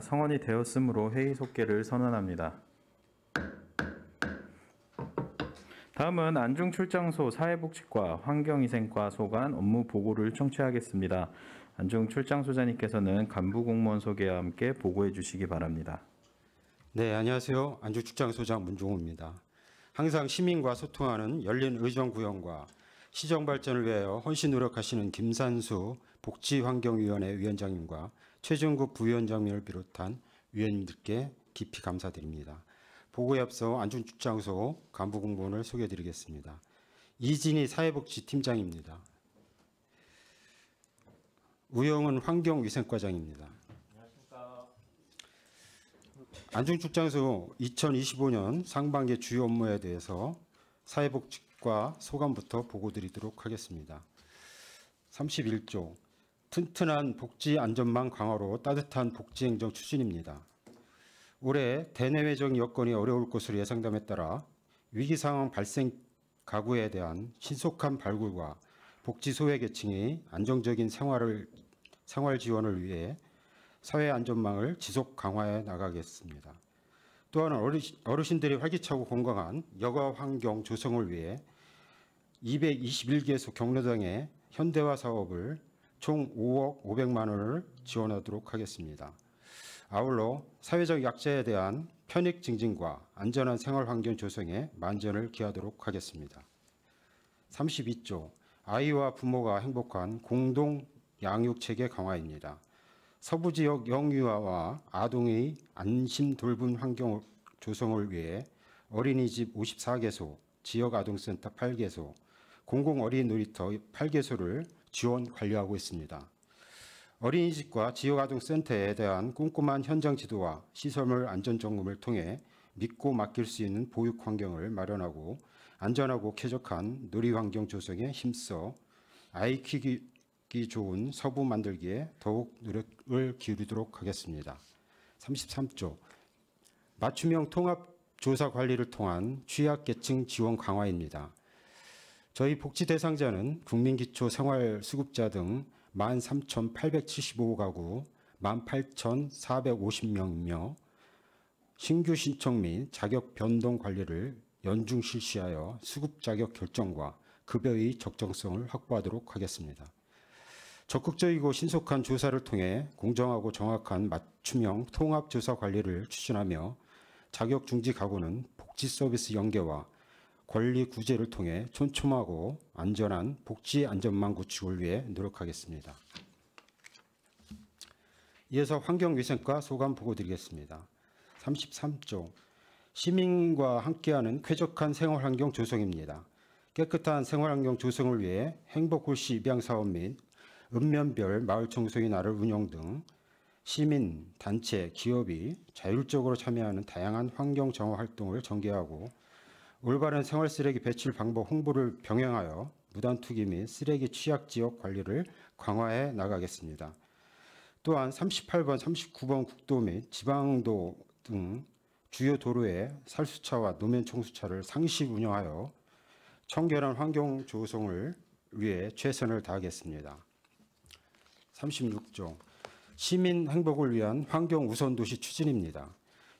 성원이 되었으므로 회의 속개를 선언합니다. 다음은 안중출장소 사회복지과 환경위생과 소관 업무 보고를 청취하겠습니다. 안중출장소장님께서는 간부공무원 소개와 함께 보고해 주시기 바랍니다. 네, 안녕하세요. 안중출장소장 문종호입니다. 항상 시민과 소통하는 열린 의정구현과 시정 발전을 위하여 헌신 노력하시는 김산수 복지환경위원회 위원장님과 최준국 부위원장님을 비롯한 위원님들께 깊이 감사드립니다. 보고에 앞서 안중출장소 간부공무원을 소개해드리겠습니다. 이진희 사회복지팀장입니다. 우영은 환경위생과장입니다. 안녕하십니까. 안중출장소 2025년 상반기 주요 업무에 대해서 사회복지과 소관부터 보고드리도록 하겠습니다. 31조 튼튼한 복지 안전망 강화로 따뜻한 복지행정 추진입니다. 올해 대내외적 여건이 어려울 것으로 예상됨에 따라 위기상황 발생 가구에 대한 신속한 발굴과 복지 소외계층의 안정적인 생활 지원을 위해 사회 안전망을 지속 강화해 나가겠습니다. 또한 어르신들이 활기차고 건강한 여가 환경 조성을 위해 221개소 경로당의 현대화 사업을 총 5억 500만 원을 지원하도록 하겠습니다. 아울러 사회적 약자에 대한 편익 증진과 안전한 생활 환경 조성에 만전을 기하도록 하겠습니다. 32조 아이와 부모가 행복한 공동 양육 체계 강화입니다. 서부 지역 영유아와 아동의 안심 돌봄 환경 조성을 위해 어린이집 54개소, 지역 아동센터 8개소, 공공 어린이 놀이터 8개소를 지원 관리하고 있습니다. 어린이집과 지역 아동센터에 대한 꼼꼼한 현장 지도와 시설물 안전 점검을 통해 믿고 맡길 수 있는 보육 환경을 마련하고 안전하고 쾌적한 놀이 환경 조성에 힘써 아이 키우기 좋은 서부 만들기에 더욱 노력을 기울이도록 하겠습니다. 33조 맞춤형 통합조사 관리를 통한 취약계층 지원 강화입니다. 저희 복지 대상자는 국민기초생활수급자 등 13,875가구 18,450명이며 신규 신청 및 자격 변동 관리를 연중 실시하여 수급 자격 결정과 급여의 적정성을 확보하도록 하겠습니다. 적극적이고 신속한 조사를 통해 공정하고 정확한 맞춤형 통합조사 관리를 추진하며 자격 중지 가구는 복지 서비스 연계와 권리 구제를 통해 촘촘하고 안전한 복지 안전망 구축을 위해 노력하겠습니다. 이어서 환경위생과 소관 보고 드리겠습니다. 33조 시민과 함께하는 쾌적한 생활환경 조성입니다. 깨끗한 생활환경 조성을 위해 행복홀씨 입양사업 및 읍면별 마을청소년 날을 운영 등 시민, 단체, 기업이 자율적으로 참여하는 다양한 환경 정화 활동을 전개하고 올바른 생활 쓰레기 배출 방법 홍보를 병행하여 무단 투기 및 쓰레기 취약 지역 관리를 강화해 나가겠습니다. 또한 38번, 39번 국도 및 지방도 등 주요 도로에 살수차와 노면 청수차를 상시 운영하여 청결한 환경 조성을 위해 최선을 다하겠습니다. 36조 시민 행복을 위한 환경 우선 도시 추진입니다.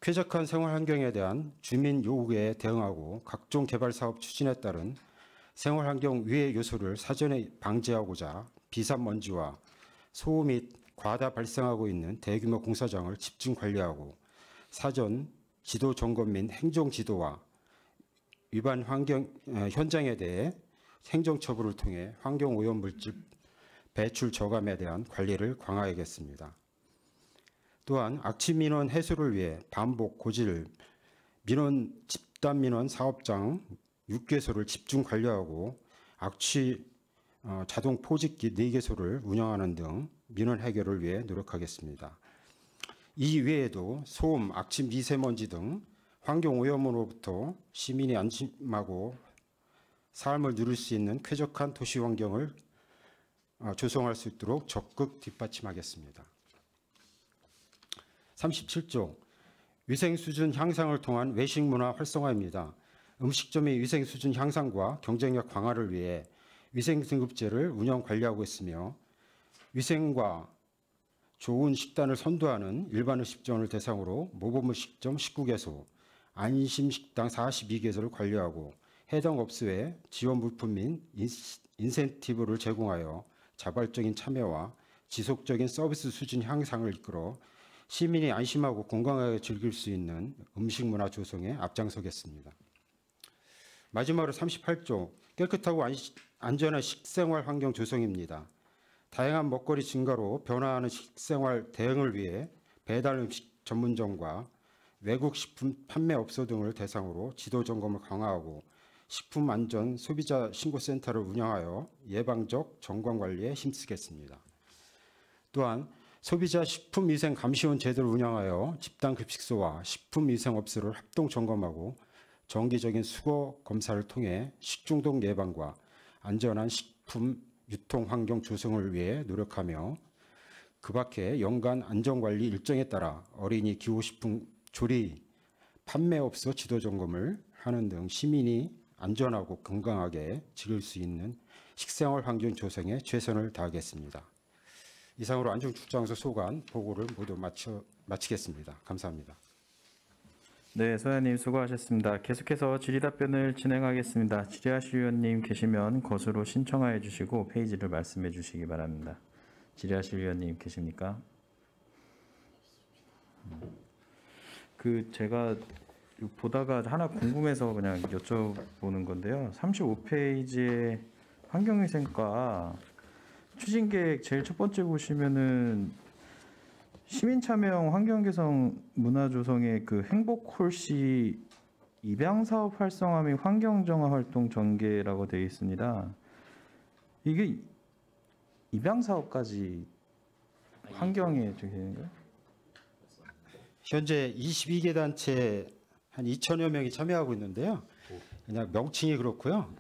쾌적한 생활 환경에 대한 주민 요구에 대응하고 각종 개발 사업 추진에 따른 생활 환경 위해 요소를 사전에 방지하고자 비산먼지와 소음 및 과다 발생하고 있는 대규모 공사장을 집중 관리하고 사전 지도 점검 및 행정 지도와 위반 현장에 대해 행정 처분을 통해 환경 오염 물질 배출 저감에 대한 관리를 강화하겠습니다. 또한 악취 민원 해소를 위해 반복 고질 민원 집단 민원 사업장 6개소를 집중 관리하고 악취 자동 포집기 4개소를 운영하는 등 민원 해결을 위해 노력하겠습니다. 이 외에도 소음, 악취, 미세먼지 등 환경 오염으로부터 시민이 안심하고 삶을 누릴 수 있는 쾌적한 도시 환경을 조성할 수 있도록 적극 뒷받침하겠습니다. 37조 위생 수준 향상을 통한 외식 문화 활성화입니다. 음식점의 위생 수준 향상과 경쟁력 강화를 위해 위생 등급제를 운영 관리하고 있으며 위생과 좋은 식단을 선도하는 일반음식점을 대상으로 모범음식점 19개소, 안심식당 42개소를 관리하고 해당 업소에 지원 물품 및 인센티브를 제공하여 자발적인 참여와 지속적인 서비스 수준 향상을 이끌어 시민이 안심하고 건강하게 즐길 수 있는 음식 문화 조성에 앞장서겠습니다. 마지막으로 38조 깨끗하고 안전한 식생활 환경 조성입니다. 다양한 먹거리 증가로 변화하는 식생활 대응을 위해 배달 음식 전문점과 외국 식품 판매업소 등을 대상으로 지도 점검을 강화하고 식품 안전 소비자 신고센터를 운영하여 예방적 정관 관리에 힘쓰겠습니다. 또한 소비자 식품위생감시원 제도를 운영하여 집단급식소와 식품위생업소를 합동 점검하고 정기적인 수거 검사를 통해 식중독 예방과 안전한 식품 유통 환경 조성을 위해 노력하며 그 밖에 연간 안전관리 일정에 따라 어린이 기호식품 조리 판매업소 지도 점검을 하는 등 시민이 안전하고 건강하게 즐길 수 있는 식생활 환경 조성에 최선을 다하겠습니다. 이상으로 안전출장소 소관 보고를 모두 마치겠습니다. 감사합니다. 네, 소장님 수고하셨습니다. 계속해서 질의답변을 진행하겠습니다. 질의하실 위원님 계시면 것으로 신청하여 주시고 페이지를 말씀해 주시기 바랍니다. 질의하실 위원님 계십니까? 제가 보다가 하나 궁금해서 그냥 여쭤보는 건데요. 35페이지에 환경위생과 추진계획 제일 첫 번째 보시면은 시민참여형 환경개선 문화조성의 그 행복홀씨 입양사업 활성화 및 환경정화 활동 전개라고 되어 있습니다. 이게 입양사업까지 환경에 저기 되는 거예요? 현재 22개 단체 한 2천여 명이 참여하고 있는데요. 그냥 명칭이 그렇고요.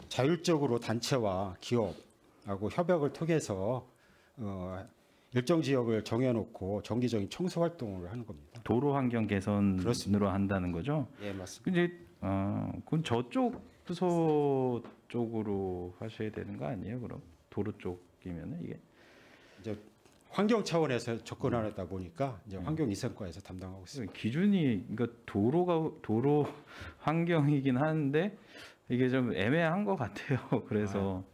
자율적으로 단체와 기업하고 협약을 통해서 일정 지역을 정해놓고 정기적인 청소 활동을 하는 겁니다. 도로 환경 개선으로 그렇습니다. 한다는 거죠? 예, 맞습니다. 근데 그럼 저쪽 부서 쪽으로 하셔야 되는 거 아니에요? 그럼 도로 쪽이면은 이게 이제 환경 차원에서 접근하다 보니까 이제 환경위생과에서 담당하고 있습니다. 기준이 그러니까 도로 환경이긴 하는데 이게 좀 애매한 것 같아요. 그래서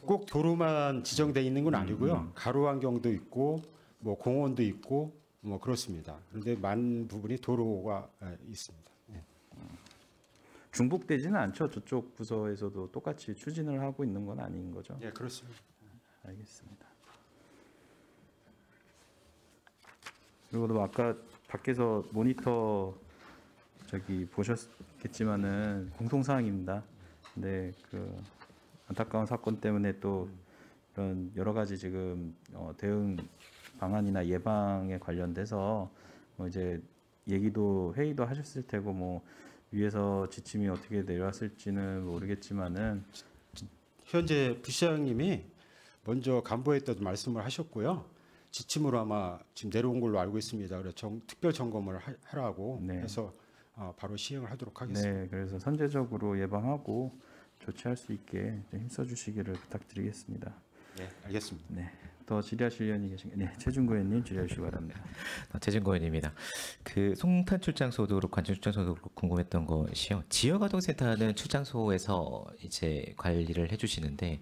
꼭 도로만 지정돼 있는 건 아니고요. 가로 환경도 있고 뭐 공원도 있고 뭐 그렇습니다. 그런데 많은 부분이 도로가 있습니다. 네. 중복되지는 않죠. 저쪽 부서에서도 똑같이 추진을 하고 있는 건 아닌 거죠. 예, 그렇습니다. 알겠습니다. 그리고 또 아까 밖에서 모니터 보셨겠지만은 공통사항입니다. 근데 안타까운 사건 때문에 또 이런 여러 가지 지금 대응 방안이나 예방에 관련돼서 이제 회의도 하셨을 테고 뭐 위에서 지침이 어떻게 내려왔을지는 모르겠지만은 현재 부시장님이 먼저 간부에다도 말씀을 하셨고요. 지침으로 아마 지금 내려온 걸로 알고 있습니다. 그래서 특별 점검을 하라고 네. 해서 바로 시행을 하도록 하겠습니다. 네, 그래서 선제적으로 예방하고 조치할 수 있게 좀 힘써 주시기를 부탁드리겠습니다. 네, 알겠습니다. 네, 더 질의하실 위원이 계신가요? 네, 최준구 의원님 질의해 주시기 바랍니다. 최진구 의원입니다. 송탄 출장소도 그렇고 관전 출장소도 그렇고 궁금했던 것이요. 지역아동센터는 출장소에서 이제 관리를 해주시는데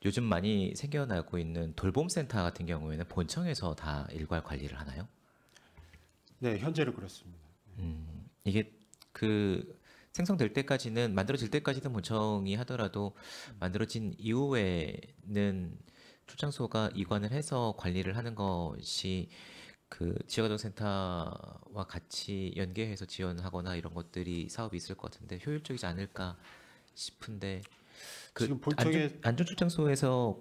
요즘 많이 생겨나고 있는 돌봄센터 같은 경우에는 본청에서 다 일괄 관리를 하나요? 네, 현재는 그렇습니다. 이게 생성될 때까지는 만들어질 때까지는 본청이 하더라도 만들어진 이후에는 출장소가 이관을 해서 관리를 하는 것이 지역아동센터와 같이 연계해서 지원하거나 이런 것들이 사업이 있을 것 같은데 효율적이지 않을까 싶은데 지금 본청에 안전출장소에서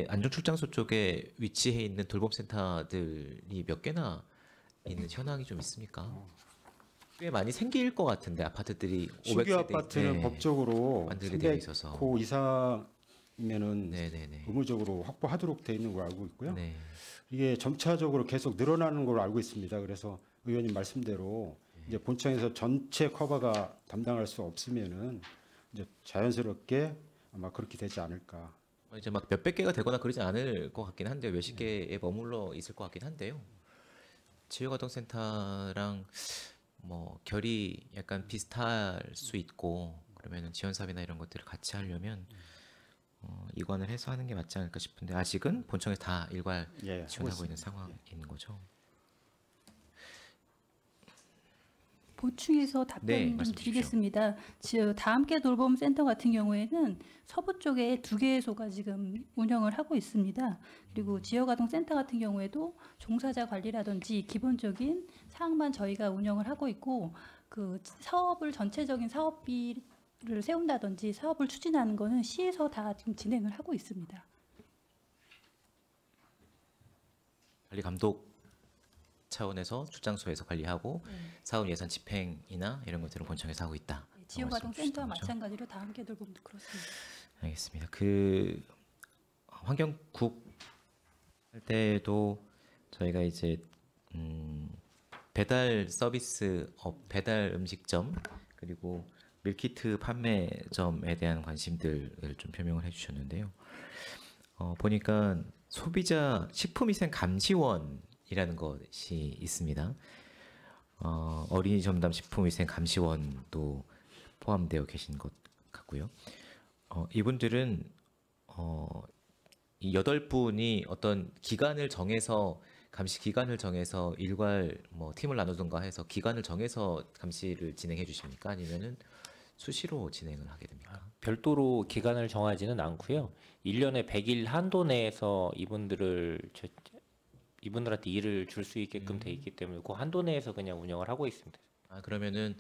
안전출장소 쪽에 위치해 있는 돌봄센터들이 몇 개나 있는 현황이 좀 있습니까? 꽤 많이 생길 것 같은데 아파트들이 신규 500세대 아파트는 법적으로 만들게 되어 있어서 300호 이상이면은 네네네. 의무적으로 확보하도록 되어 있는 걸 알고 있고요. 네. 이게 점차적으로 계속 늘어나는 걸로 알고 있습니다. 그래서 의원님 말씀대로 이제 본청에서 전체 커버가 담당할 수 없으면은 이제 자연스럽게 아마 그렇게 되지 않을까 이제 막 몇백 개가 되거나 그러지 않을 것 같긴 한데 몇십 개에 머물러 있을 것 같긴 한데요. 지역아동센터랑 뭐 결이 약간 비슷할 수 있고 그러면은 지원 사업이나 이런 것들을 같이 하려면 이관을 해서 하는 게 맞지 않을까 싶은데 아직은 본청에서 다 일괄 예, 지원하고 있는 상황인 거죠. 보충해서 네, 답변 좀 말씀 주십시오. 드리겠습니다. 다 함께 돌봄 센터 같은 경우에는 서부 쪽에 2개소가 지금 운영을 하고 있습니다. 그리고 지역아동 센터 같은 경우에도 종사자 관리라든지 기본적인 사항만 저희가 운영을 하고 있고 그 사업을 전체적인 사업비를 세운다든지 사업을 추진하는 거는 시에서 다 지금 진행을 하고 있습니다. 관리 감독 차원에서 출장소에서 관리하고 사업 예산 집행이나 이런 것들은 본청에서 하고 있다. 지역아동 말씀 센터와 주시는 거죠? 마찬가지로 다 함께 돌봄도 그렇습니다. 알겠습니다. 그 환경국 할 때도 저희가 이제 배달 서비스 배달 음식점 그리고 밀키트 판매점에 대한 관심들을 좀 표명을 해주셨는데요. 보니까 소비자 식품위생 감시원이라는 것이 있습니다. 어린이 전담 식품위생 감시원도 포함되어 계신 것 같고요. 이분들은 이 8분이 어떤 기간을 정해서 감시 기간을 정해서 일괄 뭐 팀을 나누든가 해서 기간을 정해서 감시를 진행해 주십니까? 아니면은 수시로 진행을 하게 됩니까? 별도로 기간을 정하지는 않고요. 1년에 100일 한도 내에서 이분들한테 일을 줄 수 있게끔 돼 있기 때문에 그 한도 내에서 그냥 운영을 하고 있습니다. 그러면은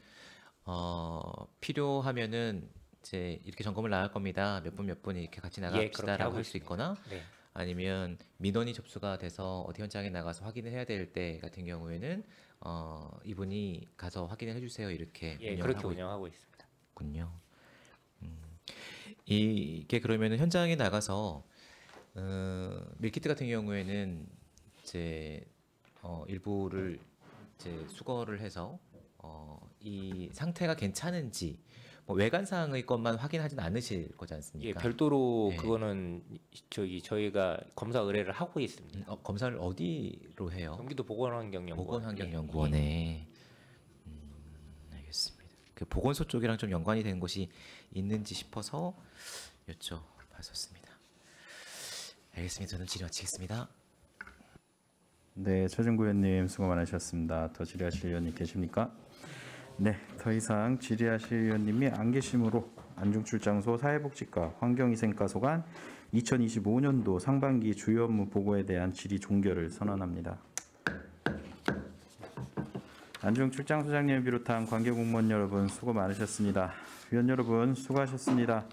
필요하면은 이제 이렇게 점검을 나갈 겁니다. 몇 분 이렇게 같이 그렇게 나갑시다라고 하고 할 수 있습니다. 있거나 네. 아니면 민원이 접수가 돼서 어디 현장에 나가서 확인을 해야 될 때 같은 경우에는 이분이 가서 확인을 해주세요 이렇게 그렇게 운영하고 운영하고 있습니다. 있군요. 이게 그러면은 현장에 나가서 밀키트 같은 경우에는 이제 일부를 이제 수거를 해서 이 상태가 괜찮은지 뭐 외관상의 것만 확인하진 않으실 거지 않습니까? 별도로 네. 그거는 저희가 검사 의뢰를 하고 있습니다. 검사를 어디로 해요? 경기도 보건환경연구원. 보건환경연구원에 알겠습니다. 그 보건소 쪽이랑 좀 연관이 되는 곳이 있는지 싶어서 여쭤봤었습니다. 알겠습니다. 저는 질의 마치겠습니다. 네, 최준구 의원님 수고 많으셨습니다. 더 질의하실 의원님 계십니까? 네, 더 이상 질의하실 의원님이 안 계시므로 안중출장소 사회복지과 환경위생과소 간 2025년도 상반기 주요 업무 보고에 대한 질의 종결을 선언합니다. 안중출장소장님을 비롯한 관계공무원 여러분 수고 많으셨습니다. 위원 여러분 수고하셨습니다.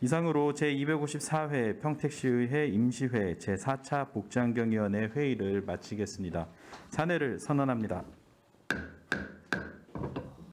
이상으로 제254회 평택시의회 임시회 제4차 복지환경위원회 회의를 마치겠습니다. 사내를 선언합니다.